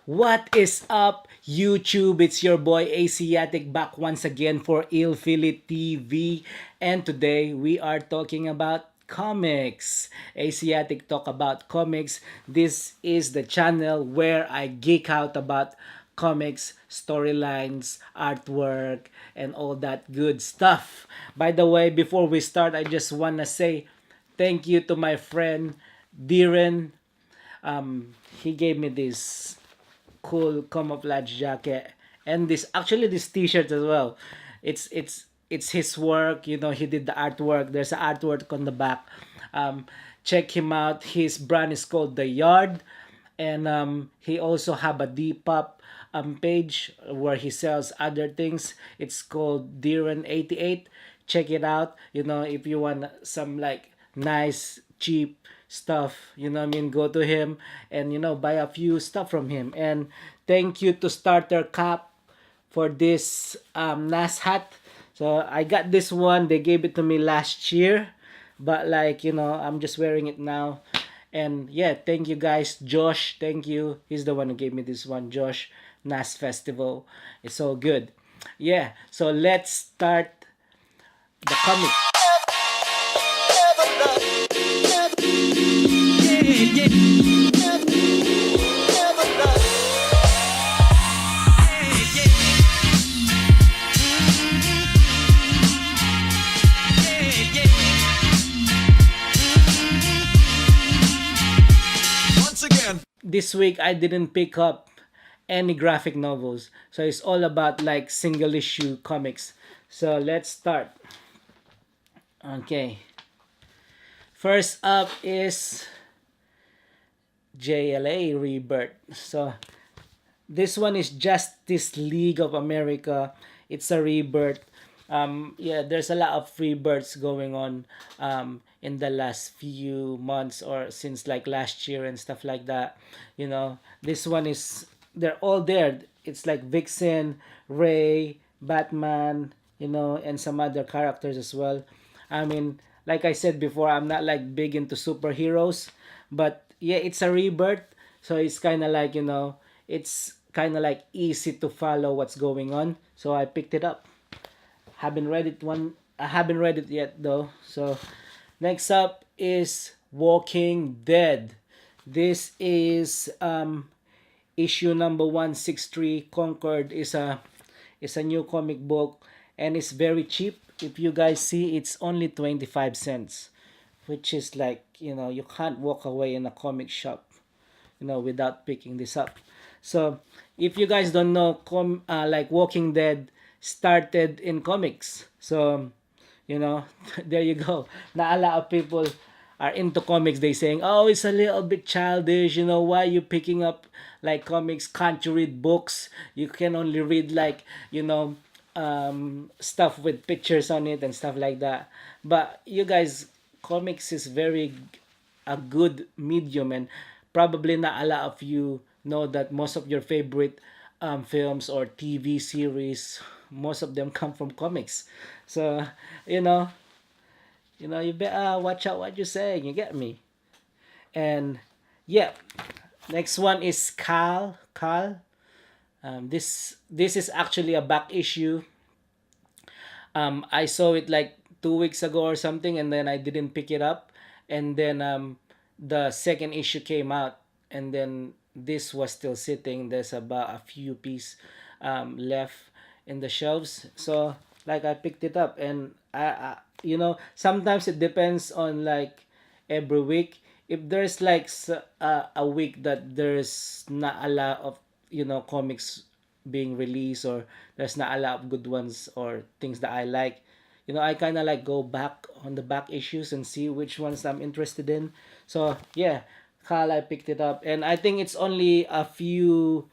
What is up, YouTube? It's your boy Aziatik back once again for Philly TV. And today we are talking about comics. Aziatik talk about comics. This is the channel where I geek out about comics, storylines, artwork, and all that good stuff. By the way, before we start, I just want to say thank you to my friend Diren. He gave me this cool camouflage jacket and this t-shirt as well. It's his work, he did the artwork. There's an artwork on the back. Check him out. His brand is called The Yard, and he also have a Depop page where he sells other things. It's called Diren88. Check it out. If you want some like nice cheap stuff, go to him and buy a few stuff from him. And thank you to Starter Cap for this NAS hat. So I got this one. They gave it to me last year, but I'm just wearing it now. And yeah, thank you guys. Josh, thank you. He's the one who gave me this one. Josh, NAS Festival. It's so good. Yeah, so let's start the comic. This week I didn't pick up any graphic novels, so it's all about like single issue comics. So let's start. Okay, first up is JLA Rebirth. So this one is Justice League of America. It's a rebirth. Yeah, there's a lot of rebirths going on in the last few months or since like last year and stuff like that. This one is, they're all there. It's like Vixen, Ray, Batman, and some other characters as well. I mean, like I said before, I'm not like big into superheroes, but yeah, it's a rebirth. So it's kind of like, it's kind of like easy to follow what's going on. So I picked it up. I haven't read it yet though. So next up is Walking Dead. This is issue number 163. Concord is a new comic book, and it's very cheap. If you guys see, it's only 25 cents, which is like, you can't walk away in a comic shop without picking this up. So if you guys don't know, like Walking Dead started in comics. So there you go. Now a lot of people are into comics. They saying, oh, it's a little bit childish, why you picking up like comics? Can't you read books? You can only read like stuff with pictures on it and stuff like that. But you guys, comics is very a good medium, and probably not a lot of you know that most of your favorite films or TV series, most of them come from comics. So you better watch out what you're saying. You get me? And yeah, next one is Cal. This is actually a back issue. I saw it like 2 weeks ago or something, and then I didn't pick it up. And then the second issue came out, and then this was still sitting. There's about a few pieces left in the shelves. So like I picked it up, and sometimes it depends on like every week. If there's like a week that there's not a lot of comics being released, or there's not a lot of good ones or things that I like, I kind of like go back on the back issues and see which ones I'm interested in. So yeah, Kyle, I picked it up, and I think it's only a few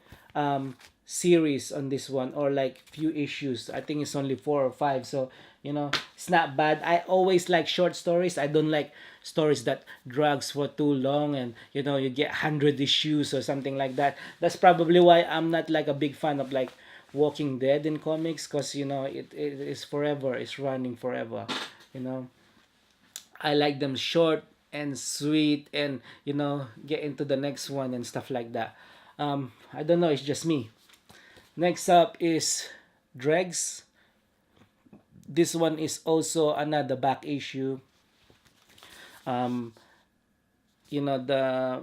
series on this one, or like few issues. I think it's only 4 or 5. So it's not bad. I always like short stories. I don't like stories that drags for too long, and you get 100 issues or something like that. That's probably why I'm not like a big fan of like Walking Dead in comics, because it is forever. It's running forever. I like them short and sweet, and get into the next one and stuff like that. I don't know, it's just me. Next up is Dregs. This one is also another back issue. Um, the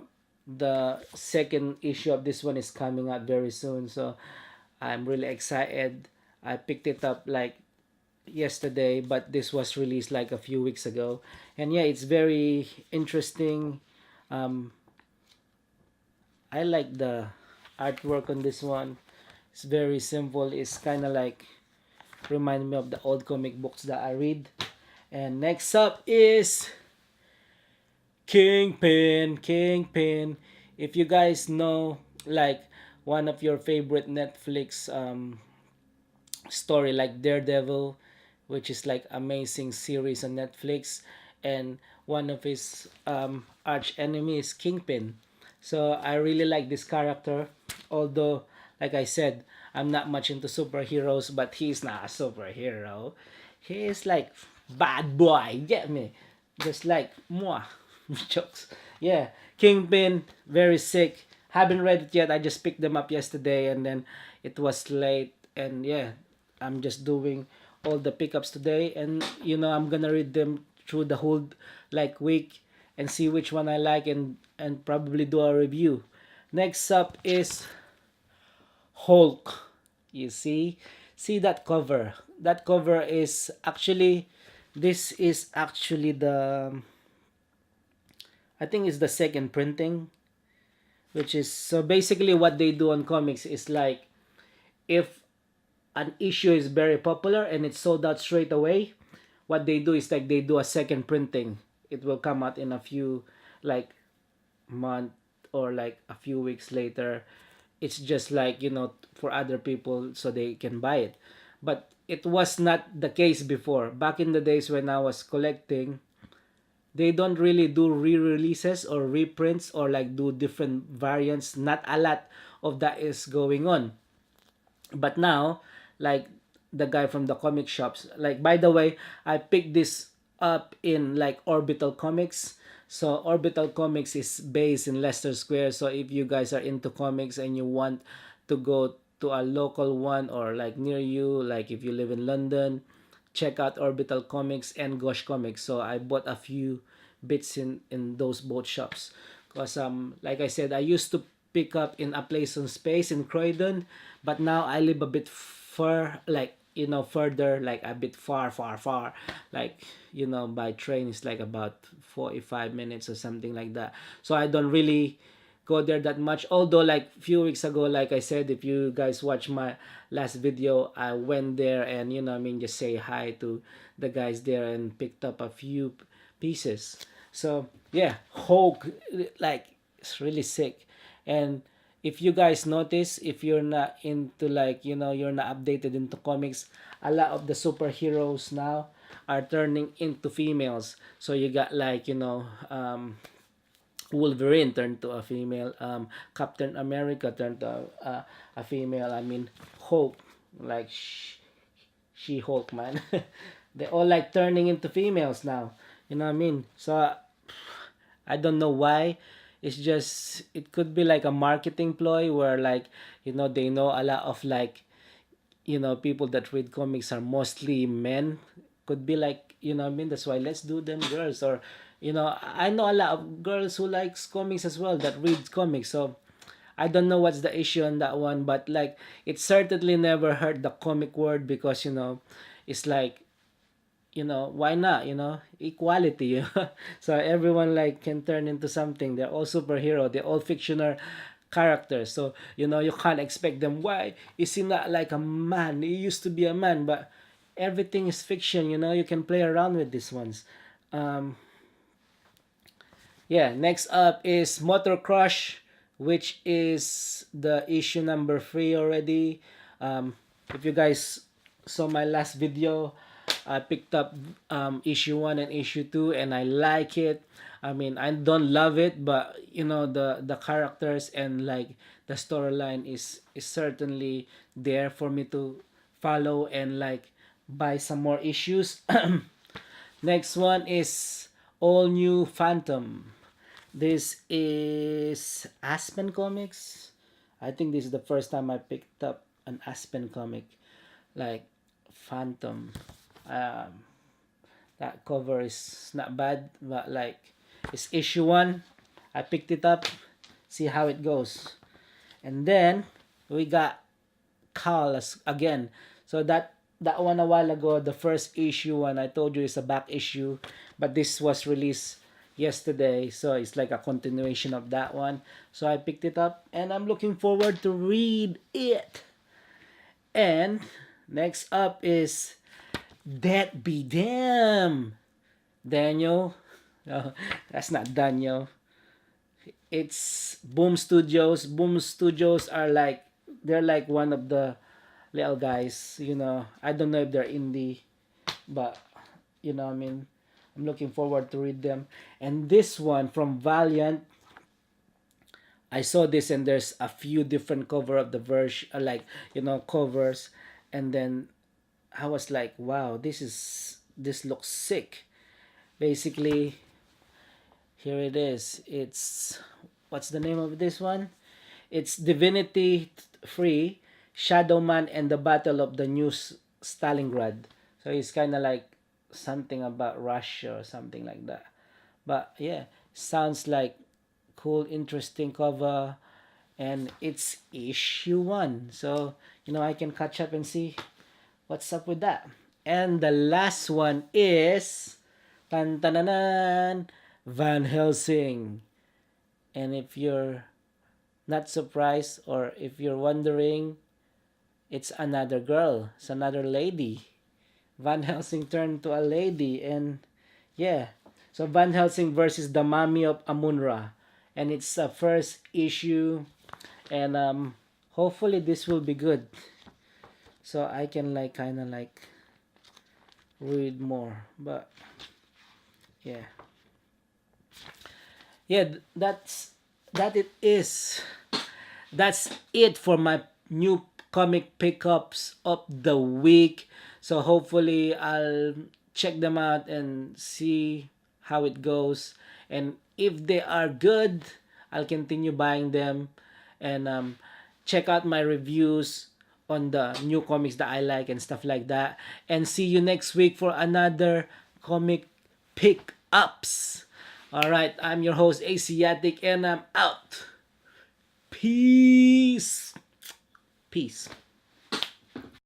second issue of this one is coming out very soon, so I'm really excited. I picked it up like yesterday, but this was released like a few weeks ago, and yeah, it's very interesting. um, I like the artwork on this one. It's very simple. It's kind of like remind me of the old comic books that I read. And next up is Kingpin. Kingpin. If you guys know, like, one of your favorite Netflix story, like Daredevil, which is like amazing series on Netflix, and one of his arch enemies, Kingpin. So I really like this character, although, like I said, I'm not much into superheroes, but he's not a superhero. He is like bad boy, get me? Just like moi. Jokes. Yeah, Kingpin, very sick. Haven't read it yet. I just picked them up yesterday, and then it was late, and yeah, I'm just doing all the pickups today, and I'm gonna read them through the whole like week and see which one I like, and probably do a review. Next up is Hulk. You see that cover. That cover is actually, this is actually the, I think it's the second printing, which is, so basically what they do on comics is like, if an issue is very popular and it's sold out straight away, what they do is like they do a second printing. It will come out in a few, like, month, or like a few weeks later. It's just like, for other people so they can buy it. But it was not the case before. Back in the days when I was collecting, they don't really do re-releases or reprints or like do different variants. Not a lot of that is going on. But now, like, the guy from the comic shops, like, by the way, I picked this up in like Orbital Comics. So Orbital Comics is based in Leicester Square. So if you guys are into comics and you want to go to a local one, or like near you, like if you live in London, check out Orbital Comics and Gosh Comics. So I bought a few bits in those both shops, because like I said, I used to pick up in a place on space in Croydon, but now I live a bit far, like, further, like a bit far, like, by train it's like about 45 minutes or something like that. So I don't really go there that much, although like few weeks ago, like I said, if you guys watch my last video, I went there and, just say hi to the guys there and picked up a few pieces. So yeah, Hulk, like, it's really sick. And if you guys notice, if you're not into, like, you're not updated into comics, a lot of the superheroes now are turning into females. So you got like, Wolverine turned to a female, Captain America turned to a female. I mean, Hulk, like, she Hulk, man. They all like turning into females now. You know what I mean? So I don't know why. It's just, it could be like a marketing ploy where, like, they know a lot of, like, people that read comics are mostly men. Could be like, what I mean? That's why let's do them girls. Or, I know a lot of girls who likes comics as well, that reads comics. So I don't know what's the issue on that one, but like, it certainly never hurt the comic world, because, it's like, why not, equality, so everyone like can turn into something. They're all superhero, they're all fictional characters. So, you can't expect them, why is he not like a man? He used to be a man, but everything is fiction. You can play around with these ones. um yeah, next up is Motor Crush, which is the issue number 3 already. If you guys saw my last video, I picked up issue 1 and issue 2, and I like it. I mean, I don't love it, but the characters and like the storyline is certainly there for me to follow and like buy some more issues. Next one is All New Phantom. This is Aspen Comics. I think this is the first time I picked up an Aspen comic, like Phantom. Um, that cover is not bad, but like it's issue one. I picked it up, see how it goes, and then we got Carl again. So that one a while ago, the first issue one I told you is a back issue, but this was released yesterday, so it's like a continuation of that one. So I picked it up and I'm looking forward to read it. And next up is That Be Damn. Daniel. No, that's not Daniel. It's Boom Studios. Boom Studios are like they're like one of the little guys, you know. I don't know if they're indie, but you know, I mean, I'm looking forward to read them. And this one from Valiant, I saw this and there's a few different cover of the version, like you know, covers, and then I was like, wow, this looks sick. Basically, here it is. It's what's the name of this one? It's Divinity Free, Shadowman and the Battle of the New Stalingrad. So it's kind of like something about Russia or something like that. But yeah, sounds like cool, interesting cover, and it's issue one. So you know I can catch up and see what's up with that. And the last one is tan tananan, Van Helsing. And if you're not surprised or if you're wondering, it's another girl, it's another lady. Van Helsing turned to a lady, and yeah. So Van Helsing versus the Mummy of Amun-Ra, and it's a first issue, and hopefully this will be good. So I can like kind of like read more, but yeah, yeah. It is. That's it for my new comic pickups of the week. So hopefully I'll check them out and see how it goes. And if they are good, I'll continue buying them. And check out my reviews on the new comics that I like and stuff like that. And see you next week for another comic pickups. All right, I'm your host Aziatik, and I'm out. Peace. Peace.